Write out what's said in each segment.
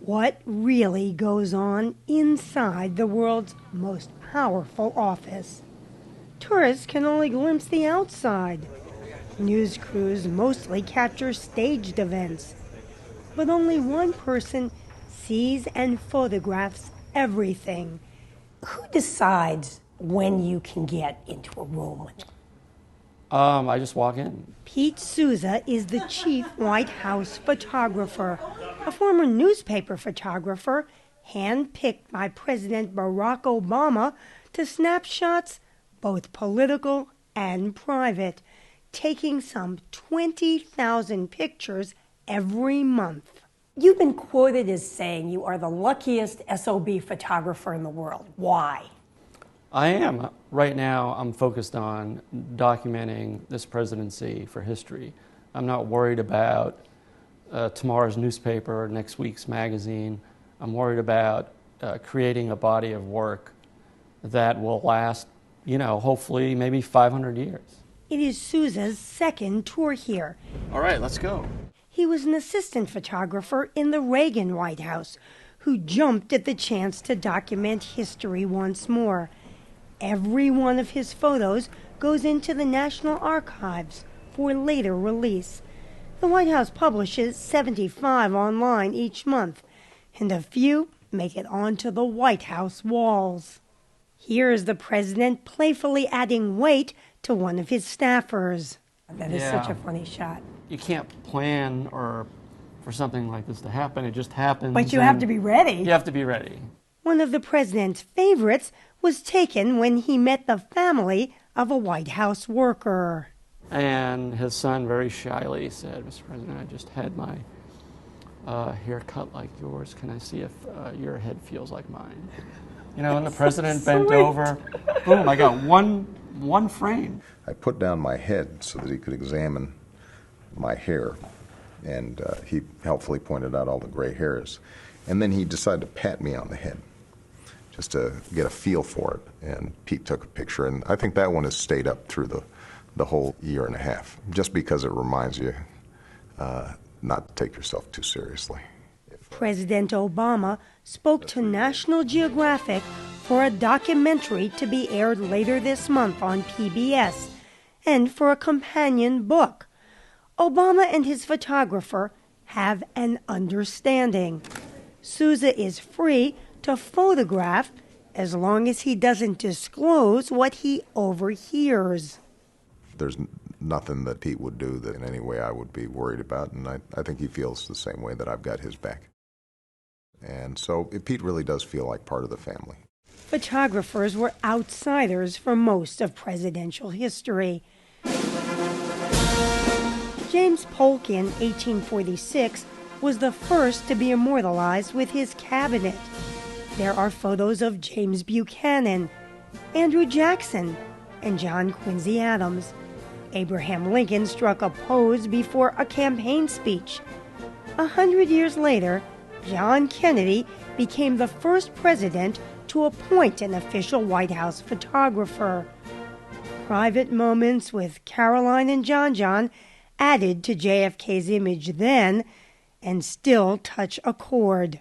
What really goes on inside the world's most powerful office? Tourists can only glimpse the outside. News crews mostly capture staged events. But only one person sees and photographs everything. Who decides when you can get into a room? I just walk in. Pete Souza is the chief White House photographer, a former newspaper photographer handpicked by President Barack Obama to snap shots, both political and private, taking some 20,000 pictures every month. You've been quoted as saying you are the luckiest SOB photographer in the world. Why? I am. Right now, I'm focused on documenting this presidency for history. I'm not worried about tomorrow's newspaper or next week's magazine. I'm worried about creating a body of work that will last, hopefully maybe 500 years. It is Souza's second tour here. All right, let's go. He was an assistant photographer in the Reagan White House who jumped at the chance to document history once more. Every one of his photos goes into the National Archives for later release. The White House publishes 75 online each month, and a few make it onto the White House walls. Here is the president playfully adding weight to one of his staffers. That is such a funny shot. You can't plan for something like this to happen. It just happens. But you have to be ready. You have to be ready. One of the president's favorites was taken when he met the family of a White House worker. And his son very shyly said, "Mr. President, I just had my hair cut like yours. Can I see if your head feels like mine?" And the president bent over. Boom, I got one frame. I put down my head so that he could examine my hair, and he helpfully pointed out all the gray hairs. And then he decided to pat me on the head, just to get a feel for it. And Pete took a picture, and I think that one has stayed up through the whole year and a half, just because it reminds you not to take yourself too seriously. President Obama spoke to National Geographic for a documentary to be aired later this month on PBS, and for a companion book. Obama and his photographer have an understanding. Souza is free to photograph as long as he doesn't disclose what he overhears. There's nothing that Pete would do that in any way I would be worried about, and I think he feels the same way that I've got his back. And so Pete really does feel like part of the family. Photographers were outsiders for most of presidential history. James Polk in 1846 was the first to be immortalized with his cabinet. There are photos of James Buchanan, Andrew Jackson, and John Quincy Adams. Abraham Lincoln struck a pose before a campaign speech. 100 years later, John Kennedy became the first president to appoint an official White House photographer. Private moments with Caroline and John added to JFK's image then and still touch a chord.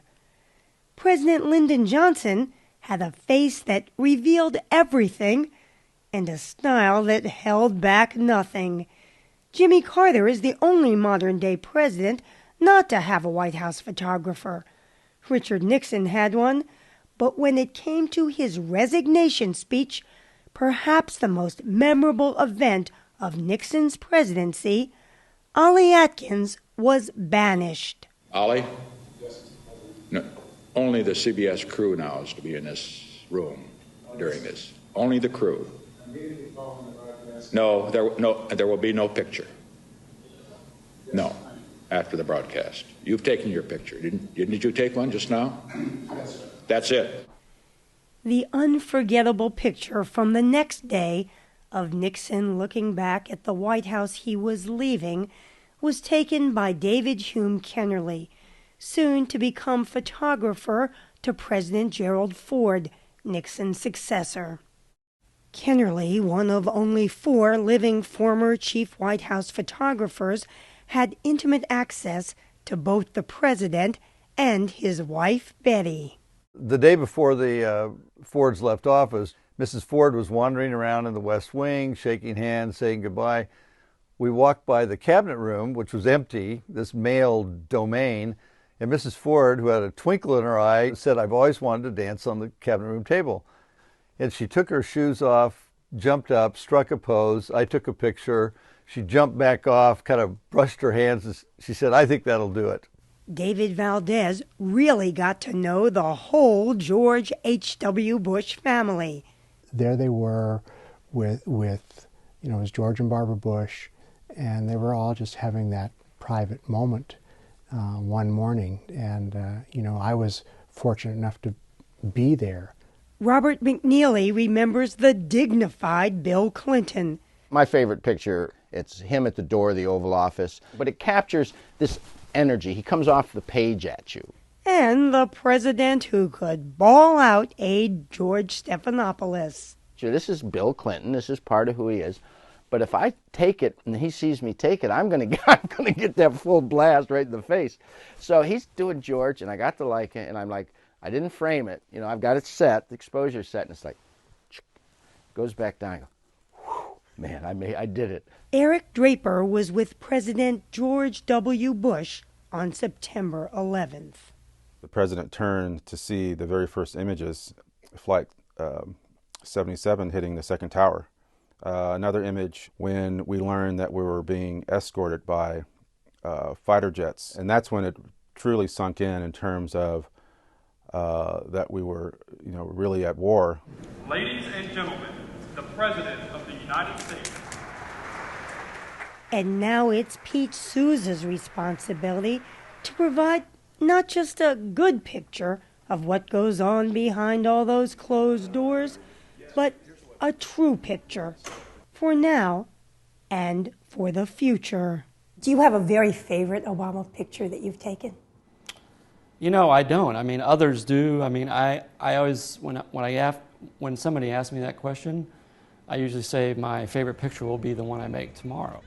President Lyndon Johnson had a face that revealed everything and a style that held back nothing. Jimmy Carter is the only modern-day president not to have a White House photographer. Richard Nixon had one, but when it came to his resignation speech, perhaps the most memorable event of Nixon's presidency, Ollie Atkins was banished. Ollie? No, only the CBS crew now is to be in this room during this. Only the crew. No, there will be no picture. No, after the broadcast. You've taken your picture. Didn't you take one just now? That's it. The unforgettable picture from the next day of Nixon looking back at the White House he was leaving was taken by David Hume Kennerly, soon to become photographer to President Gerald Ford, Nixon's successor. Kennerly, one of only 4 living former chief White House photographers, had intimate access to both the president and his wife, Betty. The day before the Fords left office, Mrs. Ford was wandering around in the West Wing, shaking hands, saying goodbye. We walked by the cabinet room, which was empty, this male domain, and Mrs. Ford, who had a twinkle in her eye, said, "I've always wanted to dance on the cabinet room table." And she took her shoes off, jumped up, struck a pose. I took a picture. She jumped back off, kind of brushed her hands, and she said, "I think that'll do it." David Valdez really got to know the whole George H.W. Bush family. There they were with it was George and Barbara Bush, and they were all just having that private moment one morning. And, I was fortunate enough to be there. Robert McNeely remembers the dignified Bill Clinton. My favorite picture, it's him at the door of the Oval Office, but it captures this energy. He comes off the page at you. And the president who could bawl out a George Stephanopoulos. This is Bill Clinton. This is part of who he is. But if I take it and he sees me take it, I'm gonna get that full blast right in the face. So he's doing George, and I got to like it, and I'm like, I didn't frame it. I've got it set, the exposure set, and it's like, goes back down. I go, whew, man, I did it. Eric Draper was with President George W. Bush on September 11th. The president turned to see the very first images, Flight 77 hitting the second tower. Another image when we learned that we were being escorted by fighter jets. And that's when it truly sunk in terms of that we were, really at war. Ladies and gentlemen, the President of the United States. And now it's Pete Souza's responsibility to provide not just a good picture of what goes on behind all those closed doors, but a true picture for now and for the future. Do you have a very favorite Obama picture that you've taken? I don't. Others do. I always, when somebody asks me that question, I usually say my favorite picture will be the one I make tomorrow.